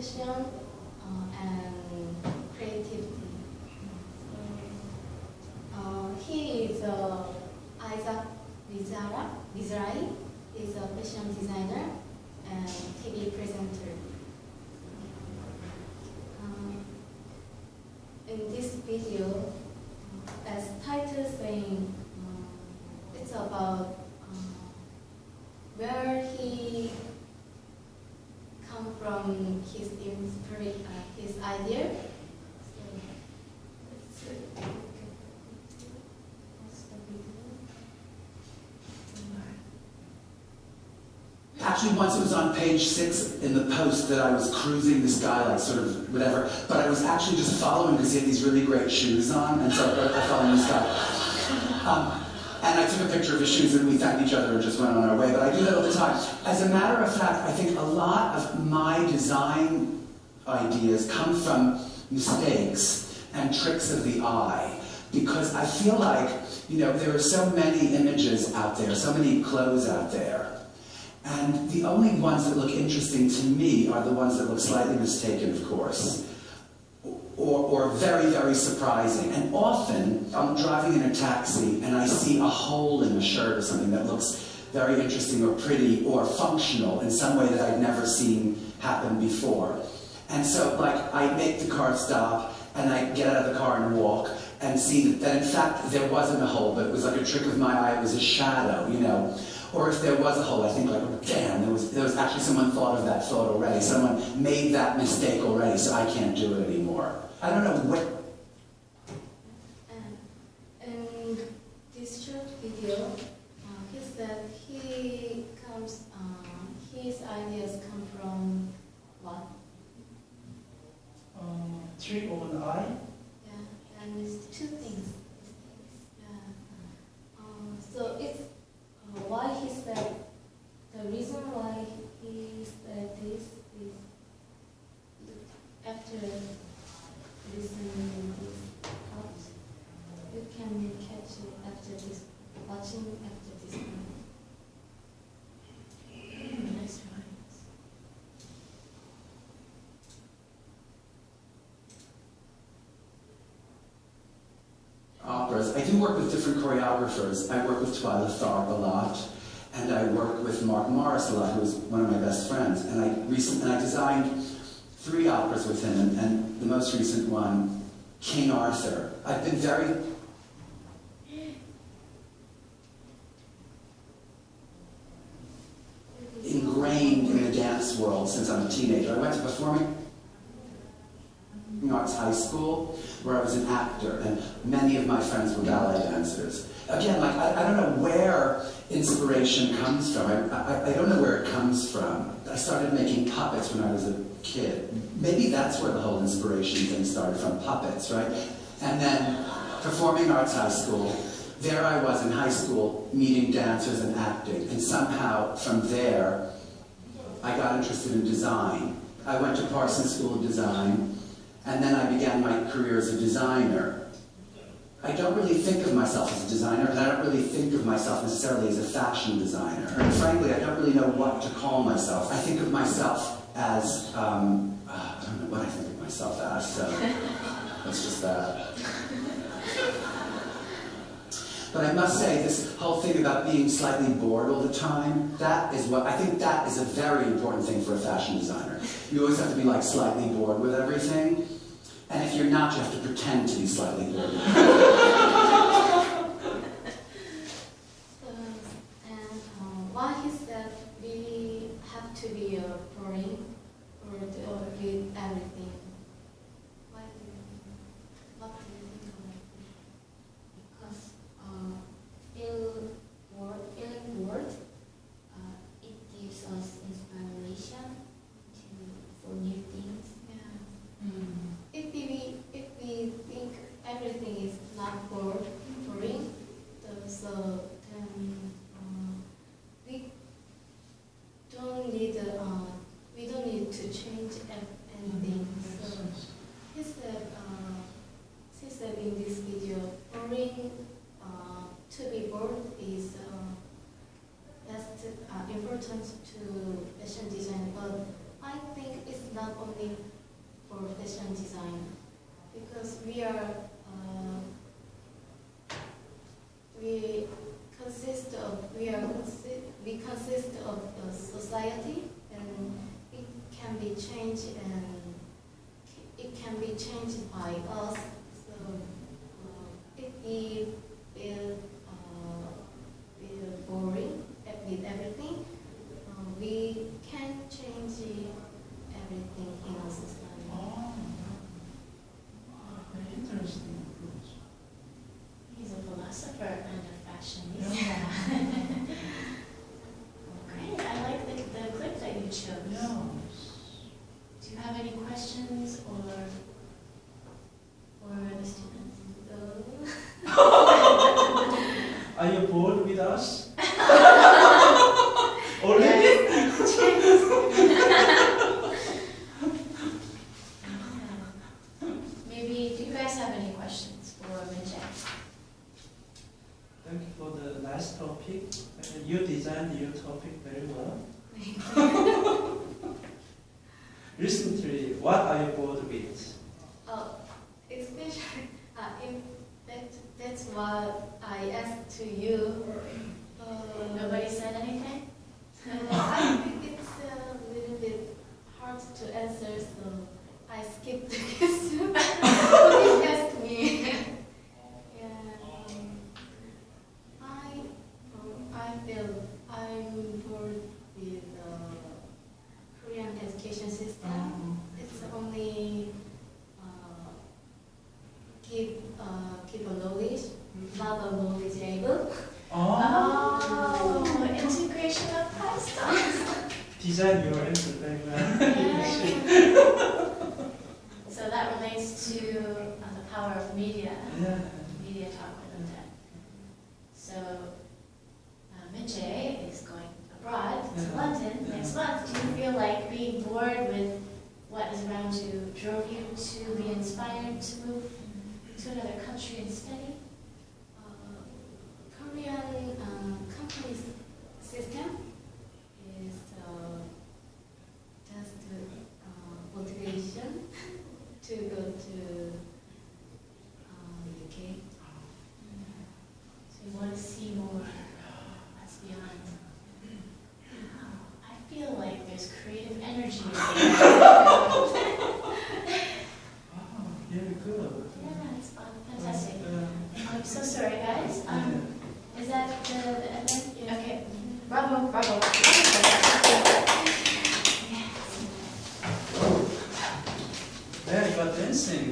passion and creativity. He is Isaac Mizrahi. He's a fashion designer and TV presenter. In this video, as title saying, it's about where he come from, his his idea. Actually, once it was on page 6 in the Post that I was cruising this guy, like sort of whatever, but I was actually just following because he had these really great shoes on, and so I followed this guy. And I took a picture of his shoes and we thanked each other and just went on our way, but I do that all the time. As a matter of fact, I think a lot of my design ideas come from mistakes and tricks of the eye, because I feel like, you know, there are so many images out there, so many clothes out there. And the only ones that look interesting to me are the ones that look slightly mistaken, of course, or very, very surprising. And often, I'm driving in a taxi and I see a hole in a shirt or something that looks very interesting or pretty or functional in some way that I've never seen happen before. And so, like, I make the car stop and I get out of the car and walk and see that in fact there wasn't a hole, but it was like a trick of my eye, it was a shadow, you know. Or if there was a hole, I think like, oh, damn, there was actually someone thought of that thought already. Someone made that mistake already, so I can't do it anymore. I don't know what. In this short video, he said his ideas come from what? Trick of an eye. Yeah, and it's two things. Yeah. So it's why he said, the reason why he said this is after listening to this part, you can catch it after this, watching after this one. Nice try. Operas. I do work with different choreographers. I work with Twyla Tharp a lot, and I work with Mark Morris a lot, who is one of my best friends. And I designed 3 operas with him, and the most recent one, King Arthur. I've been very ingrained in the dance world since I'm a teenager. I went to performing arts high school, where I was an actor, and many of my friends were ballet dancers. Again, like, I don't know where inspiration comes from. I don't know where it comes from. I started making puppets when I was a kid. Maybe that's where the whole inspiration thing started from, puppets, right? And then performing arts high school, there I was in high school meeting dancers and acting, and somehow from there I got interested in design. I went to Parsons School of Design, and then I began my career as a designer. I don't really think of myself as a designer, and I don't really think of myself necessarily as a fashion designer. And frankly, I don't really know what to call myself. I think of myself as, I don't know what I think of myself as, so that's just that. But I must say, this whole thing about being slightly bored all the time, that is what, I think that is a very important thing for a fashion designer. You always have to be like slightly bored with everything. And if you're not, you have to pretend to be slightly bored. Why he said we have to be boring or with everything? Why do you think? What do you think of it? Because feeling bored, it gives us inspiration for new things. Yeah. If we think everything is not bored, for fashion design because we consist of a society and it can be changed by us. So if we feel boring with everything, we can change everything in our society. Oh, very interesting approach. He's a philosopher and a fashionista. Yeah. Great, I like the clip that you chose. Yeah. Do you have any questions or the students? Are you bored with us? Already? Maybe, do you guys have any questions for MinJae? Thank you for the nice topic. You designed your topic very well. Recently, what are you bored with? Especially, that's what I asked to you. Nobody said anything? I think it's a little bit hard to answer, so I skipped the question. Please ask me. I feel I'm bored with Korean education system. It's only give a knowledge, not a knowledge label. Oh, integration of pastimes. Design your answer very well. So that relates to the power of media. Yeah. Media talk with them. So MinJae is going abroad to London next month. Do you feel like being bored with what is around you drove you to be inspired to move to another country and study? Korean company system is just motivation to go to UK. So you want to see more. That's beyond. I feel like there's creative energy in there. Oh, very good. Yeah, it's fun. Fantastic. I'm so sorry, guys. Is that the end? Yeah. Okay. Bravo, bravo. Yeah, you are dancing.